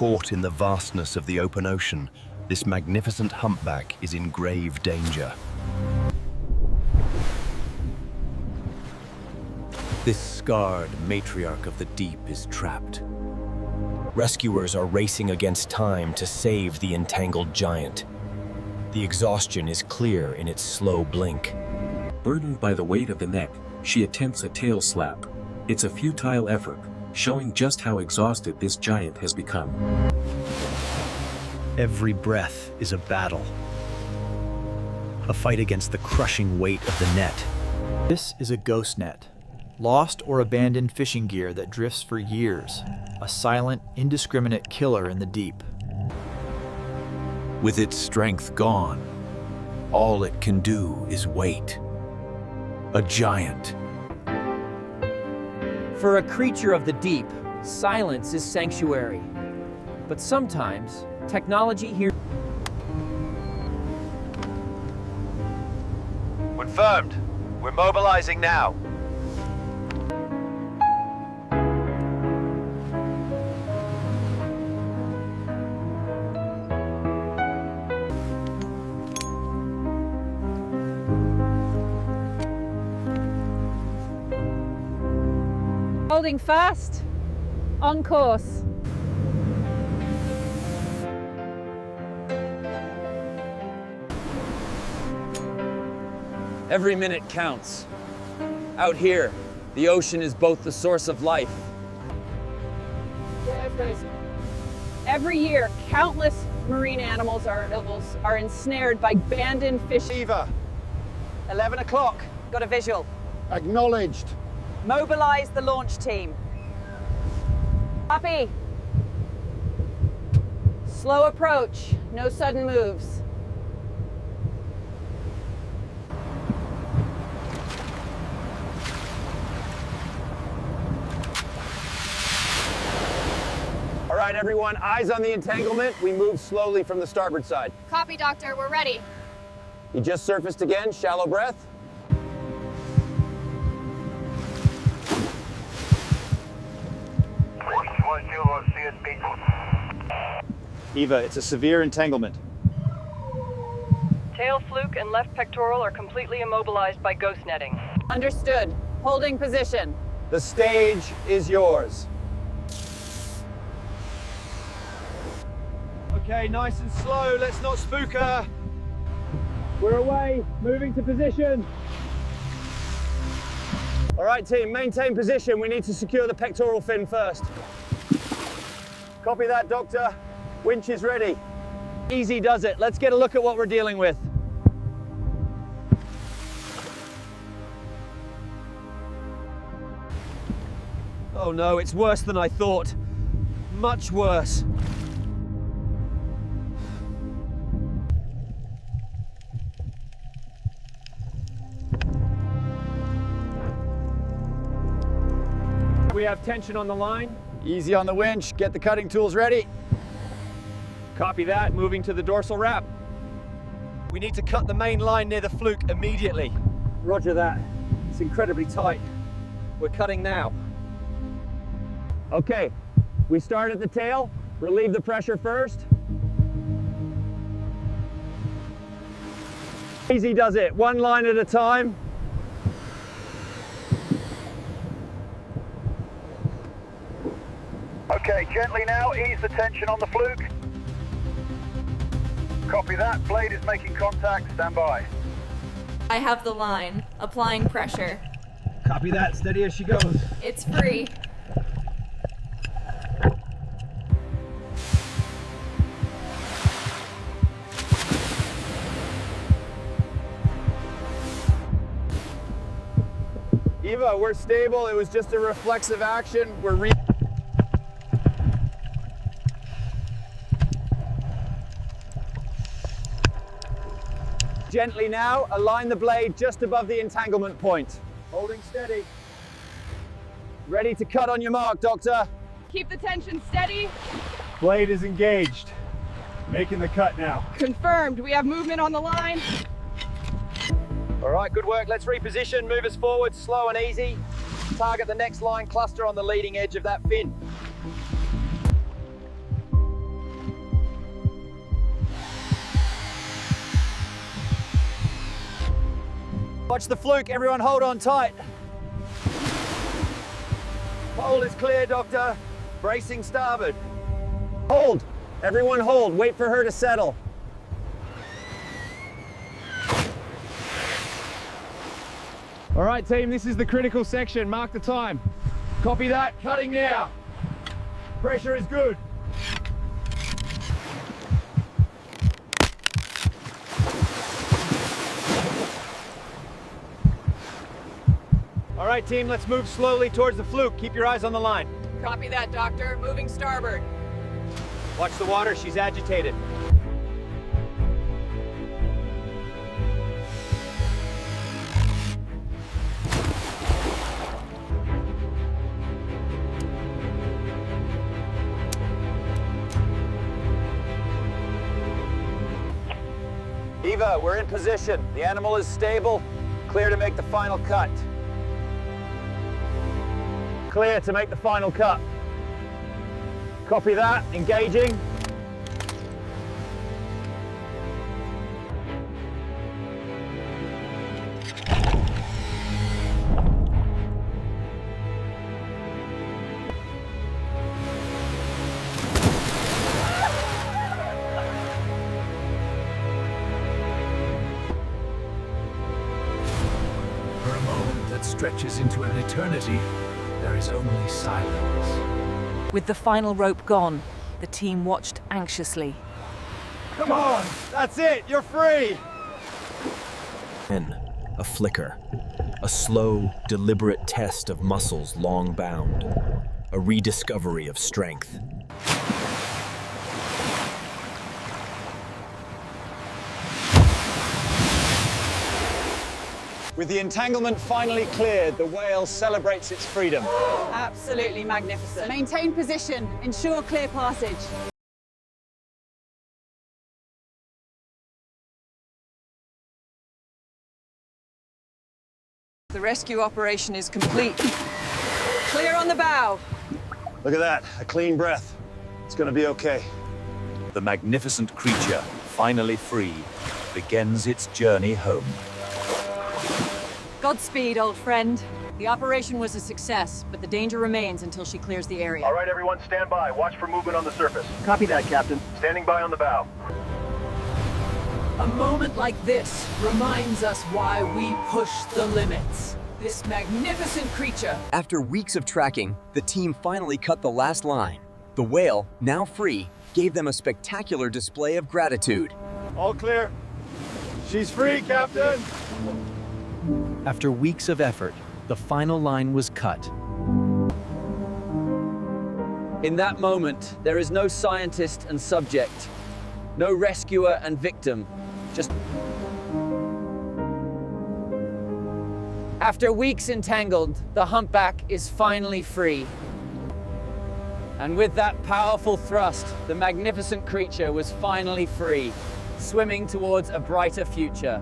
Caught in the vastness of the open ocean, this magnificent humpback is in grave danger. This scarred matriarch of the deep is trapped. Rescuers are racing against time to save the entangled giant. The exhaustion is clear in its slow blink. Burdened by the weight of the net, she attempts a tail slap. It's a futile effort, showing just how exhausted this giant has become. Every breath is a battle. A fight against the crushing weight of the net. This is a ghost net. Lost or abandoned fishing gear that drifts for years. A silent, indiscriminate killer in the deep. With its strength gone, all it can do is wait. A giant. For a creature of the deep, silence is sanctuary. But sometimes, technology here... Confirmed. We're mobilizing now. Holding fast, on course. Every minute counts. Out here, the ocean is both the source of life. Every year, countless marine animals are ensnared by abandoned fishing. Eva, 11 o'clock. Got a visual. Acknowledged. Mobilize the launch team. Copy. Slow approach, no sudden moves. All right, everyone, eyes on the entanglement. We move slowly from the starboard side. Copy, Doctor. We're ready. You just surfaced again, shallow breath. Eva, it's a severe entanglement. Tail fluke and left pectoral are completely immobilized by ghost netting. Understood. Holding position. The stage is yours. Okay, nice and slow. Let's not spook her. We're away. Moving to position. All right, team, maintain position. We need to secure the pectoral fin first. Copy that, Doctor. Winch is ready. Easy does it. Let's get a look at what we're dealing with. Oh no, it's worse than I thought. Much worse. We have tension on the line. Easy on the winch. Get the cutting tools ready. Copy that. Moving to the dorsal wrap. We need to cut the main line near the fluke immediately. Roger that. It's incredibly tight. We're cutting now. Okay. We start at the tail. Relieve the pressure first. Easy does it. One line at a time. Okay, gently now, ease the tension on the fluke. Copy that, blade is making contact, stand by. I have the line. Applying pressure. Copy that, steady as she goes. It's free. Eva, we're stable. It was just a reflexive action. We're Gently now, align the blade just above the entanglement point. Holding steady. Ready to cut on your mark, Doctor. Keep the tension steady. Blade is engaged. Making the cut now. Confirmed. We have movement on the line. All right, good work. Let's reposition. Move us forward, slow and easy. Target the next line cluster on the leading edge of that fin. Watch the fluke, everyone hold on tight. Hold is clear, Doctor. Bracing starboard. Hold, everyone hold. Wait for her to settle. All right, team, this is the critical section. Mark the time. Copy that, cutting now. Pressure is good. All right, team, let's move slowly towards the fluke. Keep your eyes on the line. Copy that, Doctor. Moving starboard. Watch the water, she's agitated. Eva, we're in position. The animal is stable. Clear to make the final cut. Clear to make the final cut. Copy that, engaging. For a moment that stretches into an eternity, there is only silence. With the final rope gone, the team watched anxiously. Come on, that's it, you're free. Then, a flicker. A slow, deliberate test of muscles long bound. A rediscovery of strength. With the entanglement finally cleared, the whale celebrates its freedom. Absolutely magnificent. Maintain position. Ensure clear passage. The rescue operation is complete. Clear on the bow. Look at that, a clean breath. It's gonna be okay. The magnificent creature, finally free, begins its journey home. Godspeed, old friend. The operation was a success, but the danger remains until she clears the area. All right, everyone, stand by. Watch for movement on the surface. Copy that, Captain. Standing by on the bow. A moment like this reminds us why we push the limits. This magnificent creature. After weeks of tracking, the team finally cut the last line. The whale, now free, gave them a spectacular display of gratitude. All clear. She's free, Captain. After weeks of effort, the final line was cut. In that moment, there is no scientist and subject, no rescuer and victim, just... After weeks entangled, the humpback is finally free. And with that powerful thrust, the magnificent creature was finally free, swimming towards a brighter future.